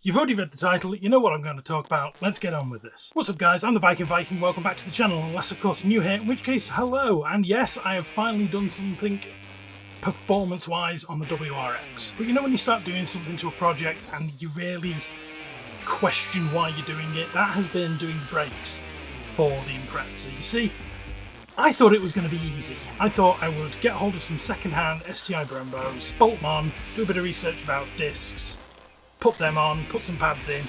You've already read the title, you know what I'm going to talk about, let's get on with this. What's up guys, I'm the Viking, welcome back to the channel, unless of course new here, in which case hello, and yes, I have finally done something performance-wise on the WRX. But you know when you start doing something to a project and you really question why you're doing it, that has been doing the brakes for the Impreza. You see, I thought it was going to be easy. I thought I would get hold of some second-hand STI Brembos, bolt them on, do a bit of research about discs, put them on, put some pads in,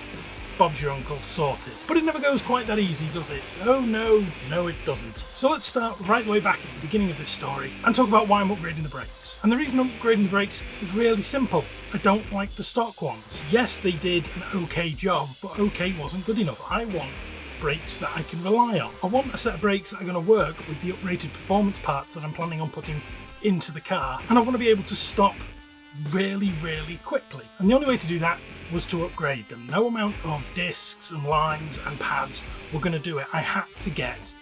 Bob's your uncle, sorted. But it never goes quite that easy, does it? Oh no, no it doesn't. So let's start right the way back at the beginning of this story and talk about why I'm upgrading the brakes. And the reason I'm upgrading the brakes is really simple. I don't like the stock ones. Yes, they did an okay job, but okay wasn't good enough. I want brakes that I can rely on. I want a set of brakes that are going to work with the upgraded performance parts that I'm planning on putting into the car, and I want to be able to stop really quickly. And the only way to do that was to upgrade them. No amount of discs and lines and pads were going to do it. I had to get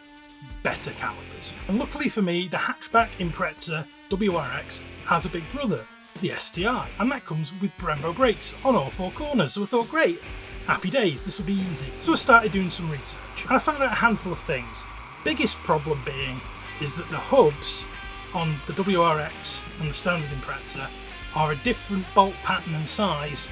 better calipers. And luckily for me, the hatchback Impreza WRX has a big brother, the STI, and that comes with Brembo brakes on all four corners. So I thought, great, happy days, this will be easy. So I started doing some research and I found out a handful of things. Biggest problem being is that the hubs on the WRX and the standard Impreza are a different bolt pattern and size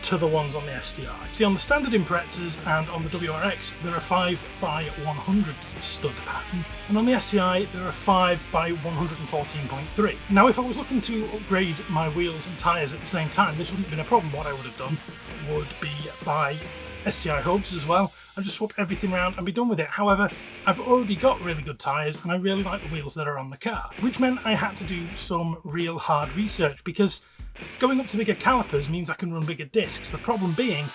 to the ones on the STI. See, on the standard Imprezas and on the WRX there are 5x100 stud pattern, and on the STI there are 5x114.3. Now if I was looking to upgrade my wheels and tyres at the same time, this wouldn't have been a problem. What I would have done would be buy STI hubs as well and just swap everything around and be done with it. However, I've already got really good tyres and I really like the wheels that are on the car, which meant I had to do some real hard research, because going up to bigger calipers means I can run bigger discs. The problem being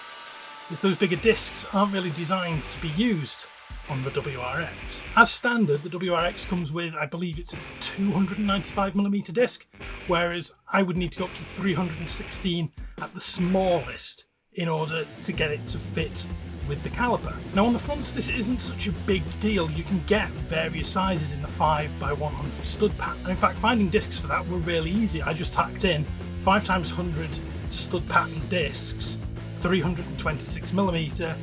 is those bigger discs aren't really designed to be used on the WRX. As standard, the WRX comes with, I believe it's a 295mm disc, whereas I would need to go up to 316 at the smallest in order to get it to fit with the caliper. Now on the fronts this isn't such a big deal. You can get various sizes in the 5x100 stud pattern. And in fact, finding discs for that were really easy. I just typed in 5x100 stud pattern discs, 326mm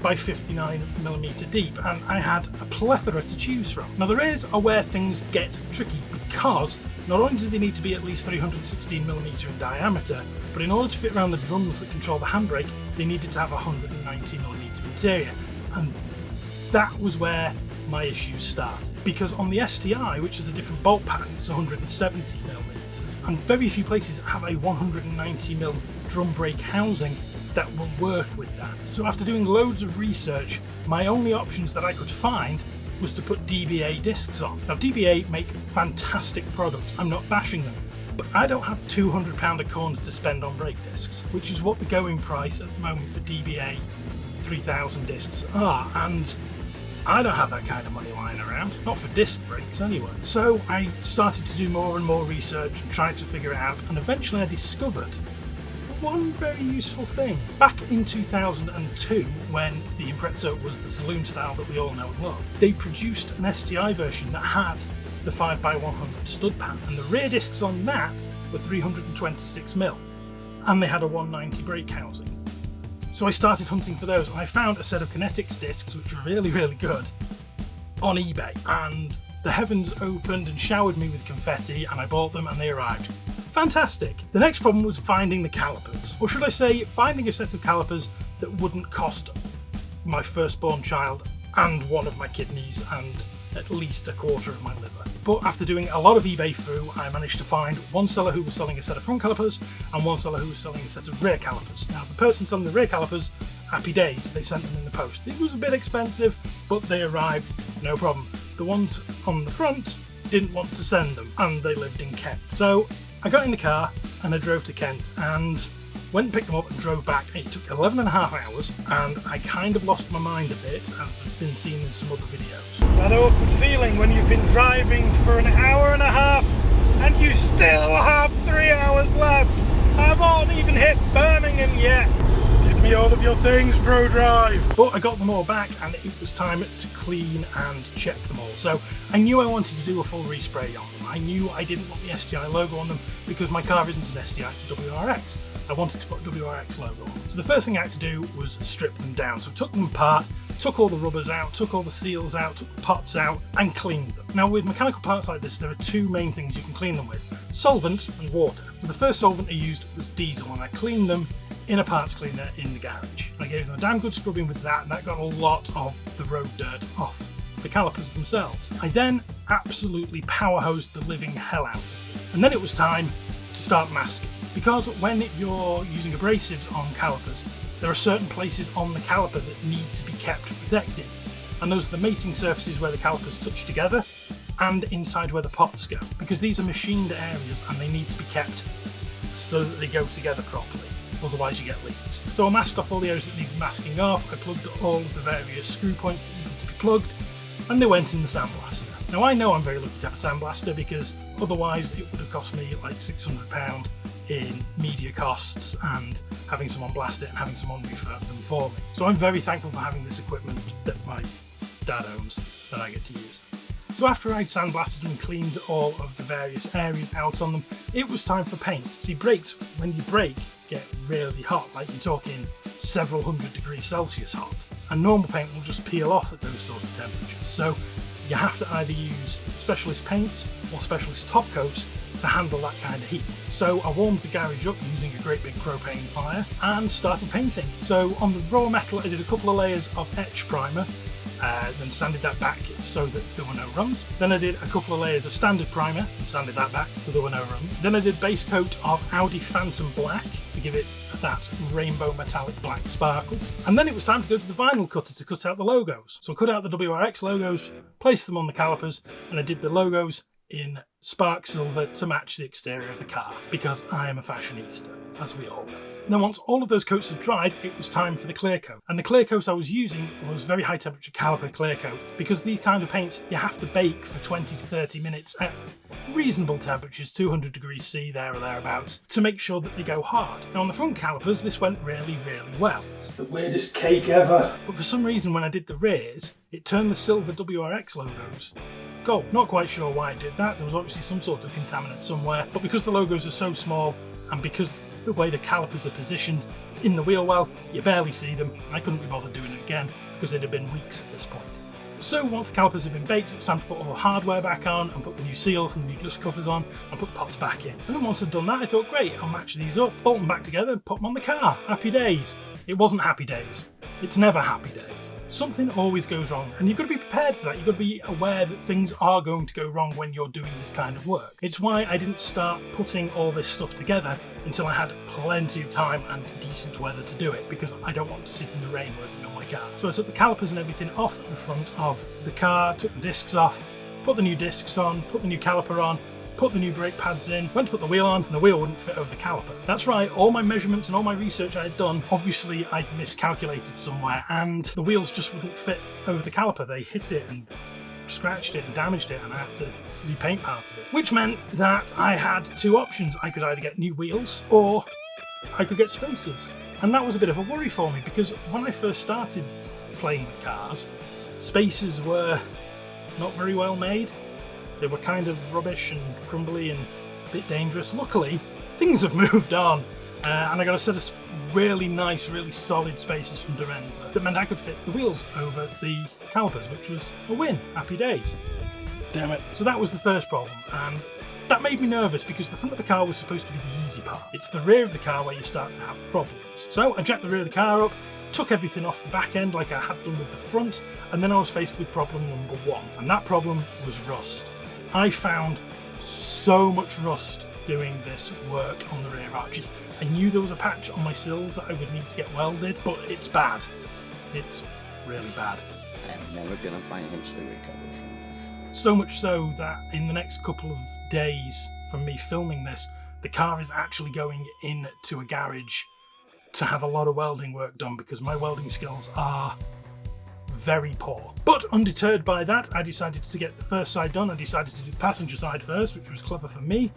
by 59mm deep, and I had a plethora to choose from. Now there is where things get tricky, because not only do they need to be at least 316mm in diameter, but in order to fit around the drums that control the handbrake, they needed to have 190mm interior. And that was where my issues started, because on the STI, which is a different bolt pattern, it's 170mm, and very few places have a 190mm drum brake housing that will work with that. So after doing loads of research, my only options that I could find was to put DBA discs on. Now DBA make fantastic products, I'm not bashing them, but I don't have £200 a corner to spend on brake discs, which is what the going price at the moment for DBA 3000 discs are, and I don't have that kind of money lying around, not for disc brakes anyway. So I started to do more and more research and tried to figure it out, and eventually I discovered one very useful thing. Back in 2002, when the Impreza was the saloon style that we all know and love, they produced an STI version that had the 5x100 stud pattern, and the rear discs on that were 326mm, and they had a 190 brake housing. So I started hunting for those, and I found a set of Kinetics discs which were really good on eBay, and the heavens opened and showered me with confetti, and I bought them and they arrived. Fantastic! The next problem was finding the calipers, or should I say finding a set of calipers that wouldn't cost my firstborn child and one of my kidneys and at least a quarter of my liver. But after doing a lot of eBay through, I managed to find one seller who was selling a set of front calipers and one seller who was selling a set of rear calipers. Now the person selling the rear calipers, happy days, they sent them in the post. It was a bit expensive, but they arrived, no problem. The ones on the front didn't want to send them, and they lived in Kent. So I got in the car and I drove to Kent and went and picked them up and drove back. It took 11.5 hours, and I kind of lost my mind a bit, as has been seen in some other videos. That awkward feeling when you've been driving for an hour and a half and you still have 3 hours left. I haven't even hit Birmingham yet. Give me all of your things, ProDrive! But I got them all back and it was time to clean and check them all. So I knew I wanted to do a full respray on them. I knew I didn't want the STI logo on them because my car isn't an STI, it's a WRX. I wanted to put a WRX logo on. So the first thing I had to do was strip them down. So I took them apart, took all the rubbers out, took all the seals out, took the pots out and cleaned them. Now with mechanical parts like this, there are two main things you can clean them with: solvent and water. So the first solvent I used was diesel and I cleaned them in a parts cleaner in the garage. I gave them a damn good scrubbing with that and that got a lot of the road dirt off the calipers themselves. I then absolutely power hosed the living hell out of it. And then it was time to start masking. Because when you're using abrasives on calipers, there are certain places on the caliper that need to be kept protected. And those are the mating surfaces where the calipers touch together and inside where the pots go. Because these are machined areas and they need to be kept so that they go together properly. Otherwise you get leaks. So I masked off all the areas that needed masking off, I plugged all of the various screw points that needed to be plugged, and they went in the sandblaster. Now I know I'm very lucky to have a sandblaster because otherwise it would have cost me like £600 in media costs and having someone blast it and having someone refurb them for me. So I'm very thankful for having this equipment that my dad owns that I get to use. So after I'd sandblasted and cleaned all of the various areas out on them, it was time for paint. See, brakes, when you brake, get really hot, like you're talking several hundred degrees Celsius hot. And normal paint will just peel off at those sort of temperatures. So you have to either use specialist paints or specialist top coats to handle that kind of heat. So I warmed the garage up using a great big propane fire and started painting. So on the raw metal I did a couple of layers of etch primer, then sanded that back so that there were no runs. Then I did a couple of layers of standard primer and sanded that back so there were no runs. Then I did base coat of Audi Phantom Black to give it that rainbow metallic black sparkle. And then it was time to go to the vinyl cutter to cut out the logos. So I cut out the WRX logos, placed them on the calipers, and I did the logos in spark silver to match the exterior of the car, because I am a fashionista, as we all know. Then once all of those coats had dried, it was time for the clear coat. And the clear coat I was using was very high temperature caliper clear coat, because these kind of paints you have to bake for 20 to 30 minutes at reasonable temperatures, 200 degrees C there or thereabouts, to make sure that they go hard. Now on the front calipers this went really, really well. It's the weirdest cake ever. But for some reason when I did the rears, it turned the silver WRX logos gold. Not quite sure why it did that. There was obviously some sort of contaminant somewhere, but because the logos are so small and because the way the calipers are positioned in the wheel well, you barely see them. I couldn't be bothered doing it again because it had been weeks at this point. So once the calipers had been baked, it was time to put all the hardware back on and put the new seals and the new dust covers on and put the pots back in. And then once I'd done that, I thought, great, I'll match these up, bolt them back together and put them on the car. Happy days. It wasn't happy days. It's never happy days. Something always goes wrong, and you've got to be prepared for that. You've got to be aware that things are going to go wrong when you're doing this kind of work. It's why I didn't start putting all this stuff together until I had plenty of time and decent weather to do it, because I don't want to sit in the rain working on my car. So I took the calipers and everything off at the front of the car, took the discs off, put the new discs on, put the new caliper on, put the new brake pads in, went to put the wheel on, and the wheel wouldn't fit over the caliper. That's right, all my measurements and all my research I had done, obviously I'd miscalculated somewhere, and the wheels just wouldn't fit over the caliper. They hit it and scratched it and damaged it, and I had to repaint parts of it. Which meant that I had two options. I could either get new wheels, or I could get spacers. And that was a bit of a worry for me, because when I first started playing with cars, spacers were not very well made. They were kind of rubbish and crumbly and a bit dangerous. Luckily, things have moved on, and I got a set of really nice, really solid spacers from Brembo that meant I could fit the wheels over the calipers, which was a win. Happy days. Damn it. So that was the first problem, and that made me nervous because the front of the car was supposed to be the easy part. It's the rear of the car where you start to have problems. So I jacked the rear of the car up, took everything off the back end like I had done with the front, and then I was faced with problem number one, and that problem was rust. I found so much rust doing this work on the rear arches. I knew there was a patch on my sills that I would need to get welded, but it's bad. It's really bad. I'm never gonna financially recover from this. So much so that in the next couple of days from me filming this, the car is actually going into a garage to have a lot of welding work done because my welding skills are very poor. But undeterred by that, I decided to get the first side done. I decided to do the passenger side first, which was clever for me.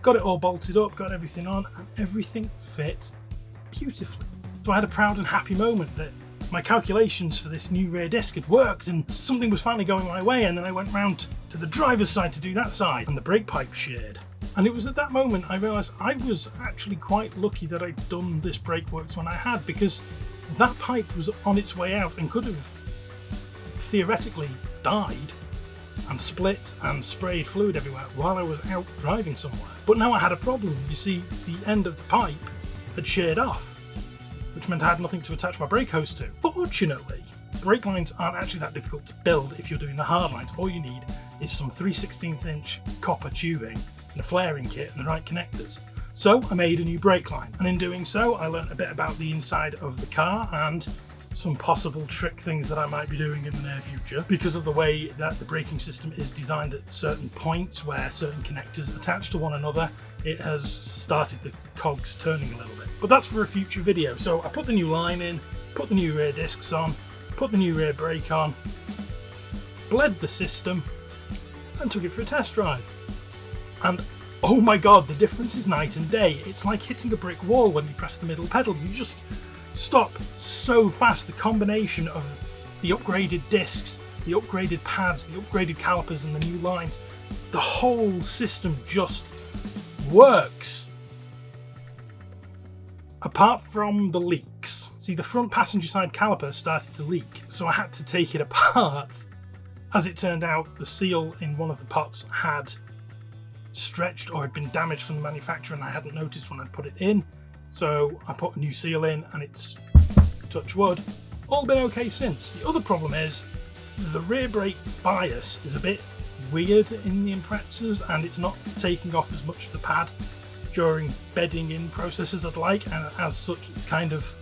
Got it all bolted up, got everything on, and everything fit beautifully. So I had a proud and happy moment that my calculations for this new rear disc had worked and something was finally going my way, and then I went round to the driver's side to do that side and the brake pipe sheared. And it was at that moment I realised I was actually quite lucky that I'd done this brake works when I had, because that pipe was on its way out and could have theoretically died and split and sprayed fluid everywhere while I was out driving somewhere. But now I had a problem. You see, the end of the pipe had sheared off, which meant I had nothing to attach my brake hose to. Fortunately, brake lines aren't actually that difficult to build if you're doing the hard lines. All you need is some 3/16 inch copper tubing and a flaring kit and the right connectors. So I made a new brake line, and in doing so I learnt a bit about the inside of the car and some possible trick things that I might be doing in the near future because of the way that the braking system is designed at certain points where certain connectors attach to one another. It has started the cogs turning a little bit. But that's for a future video. So I put the new line in, put the new rear discs on, put the new rear brake on, bled the system and took it for a test drive. And oh my god, the difference is night and day. It's like hitting a brick wall when you press the middle pedal. You just stop so fast. The combination of the upgraded discs, the upgraded pads, the upgraded calipers and the new lines, the whole system just works. Apart from the leaks. See, the front passenger side caliper started to leak, so I had to take it apart. As it turned out, the seal in one of the pots had stretched or had been damaged from the manufacturer and I hadn't noticed when I put it in. So I put a new seal in and it's, touch wood, all been okay since. The other problem is the rear brake bias is a bit weird in the Imprezas and it's not taking off as much of the pad during bedding in process as I'd like, and as such it's kind of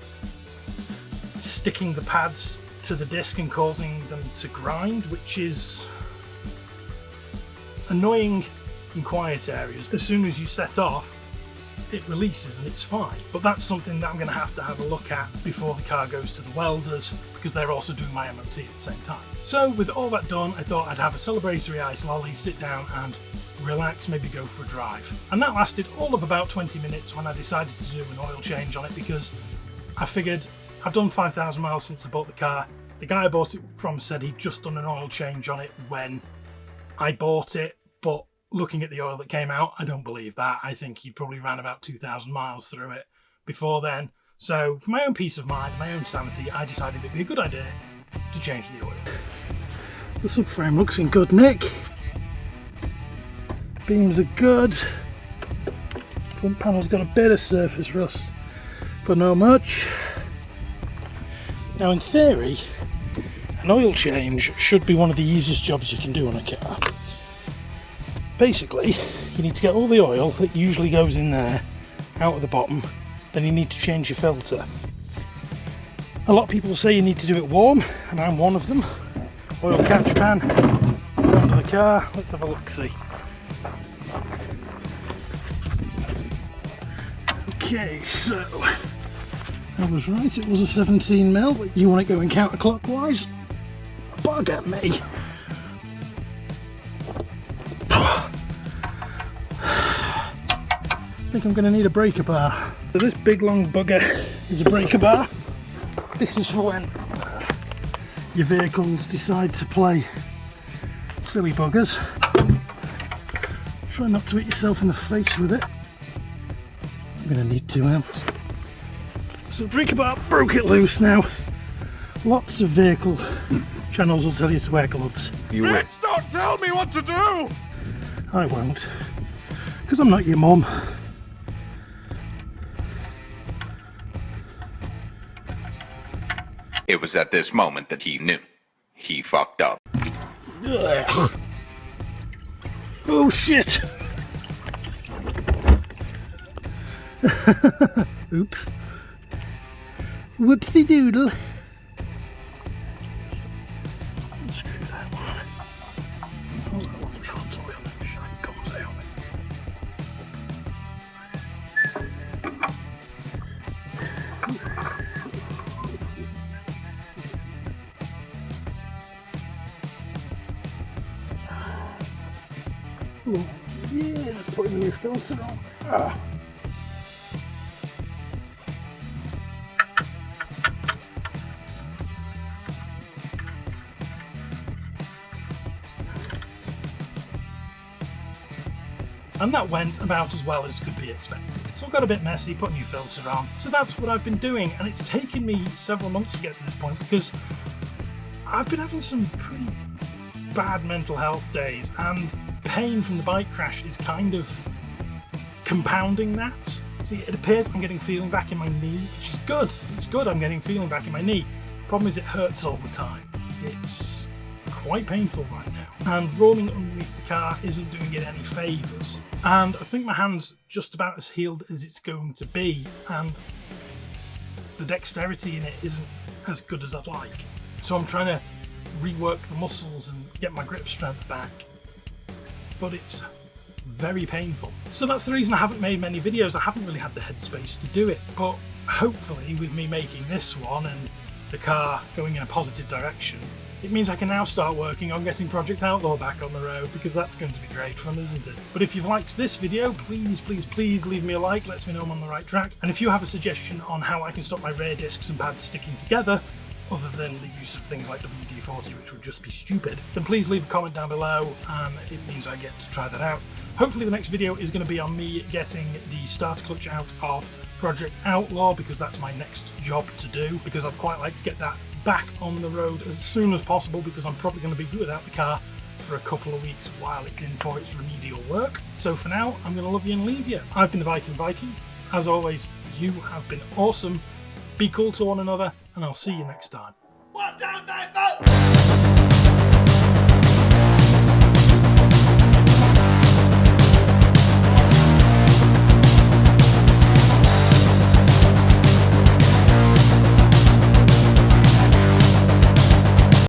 sticking the pads to the disc and causing them to grind, which is annoying in quiet areas. As soon as you set off, it releases and it's fine. But that's something that I'm going to have a look at before the car goes to the welders, because they're also doing my MOT at the same time. So with all that done, I thought I'd have a celebratory ice lolly, sit down and relax, maybe go for a drive. And that lasted all of about 20 minutes when I decided to do an oil change on it, because I figured I've done 5,000 miles since I bought the car. The guy I bought it from said he'd just done an oil change on it when I bought it, but looking at the oil that came out, I don't believe that. I think he probably ran about 2,000 miles through it before then. So for my own peace of mind, my own sanity, I decided it'd be a good idea to change the oil. The subframe looks in good nick. Beams are good. Front panel's got a bit of surface rust, but not much. Now in theory, an oil change should be one of the easiest jobs you can do on a car. Basically, you need to get all the oil that usually goes in there out of the bottom, then you need to change your filter. A lot of people say you need to do it warm, and I'm one of them. Oil catch pan, onto the car, let's have a look-see. Okay, so I was right, it was a 17mm, but you want it going counterclockwise? Bugger me! I think I'm going to need a breaker bar. So this big long bugger is a breaker bar. This is for when your vehicles decide to play silly buggers. Try not to hit yourself in the face with it. I'm going to need 2 amps. So the breaker bar broke it loose now. Lots of vehicle channels will tell you to wear gloves. Bitch, don't tell me what to do! I won't, because I'm not your mum. It was at this moment that he knew. He fucked up. Ugh. Oh shit! Oops. Whoopsie doodle. Unscrew that one. Oh, that lovely hot oil and shine comes out. Oh, yeah, let's put the new filter on. Ah. and that went about as well as could be expected. So I got a bit messy, put a new filter on, so that's what I've been doing, and it's taken me several months to get to this point because I've been having some pretty bad mental health days, and pain from the bike crash is kind of compounding that. See, it appears I'm getting feeling back in my knee, which is good. It's good I'm getting feeling back in my knee. Problem is it hurts all the time. It's quite painful right now. And rolling underneath the car isn't doing it any favours. And I think my hand's just about as healed as it's going to be. And the dexterity in it isn't as good as I'd like. So I'm trying to rework the muscles and get my grip strength back. But it's very painful. So that's the reason I haven't made many videos. I haven't really had the headspace to do it, but hopefully with me making this one and the car going in a positive direction, it means I can now start working on getting Project Outlaw back on the road, because that's going to be great fun, isn't it? But if you've liked this video, please leave me a like, lets me know I'm on the right track. And if you have a suggestion on how I can stop my rear discs and pads sticking together, other than the use of things like WD-40, which would just be stupid, then please leave a comment down below, and it means I get to try that out. Hopefully the next video is going to be on me getting the starter clutch out of Project Outlaw, because that's my next job to do, because I'd quite like to get that back on the road as soon as possible, because I'm probably going to be without the car for a couple of weeks while it's in for its remedial work. So for now, I'm going to love you and leave you. I've been the Viking. As always, you have been awesome. Be cool to one another, and I'll see you next time. What don't they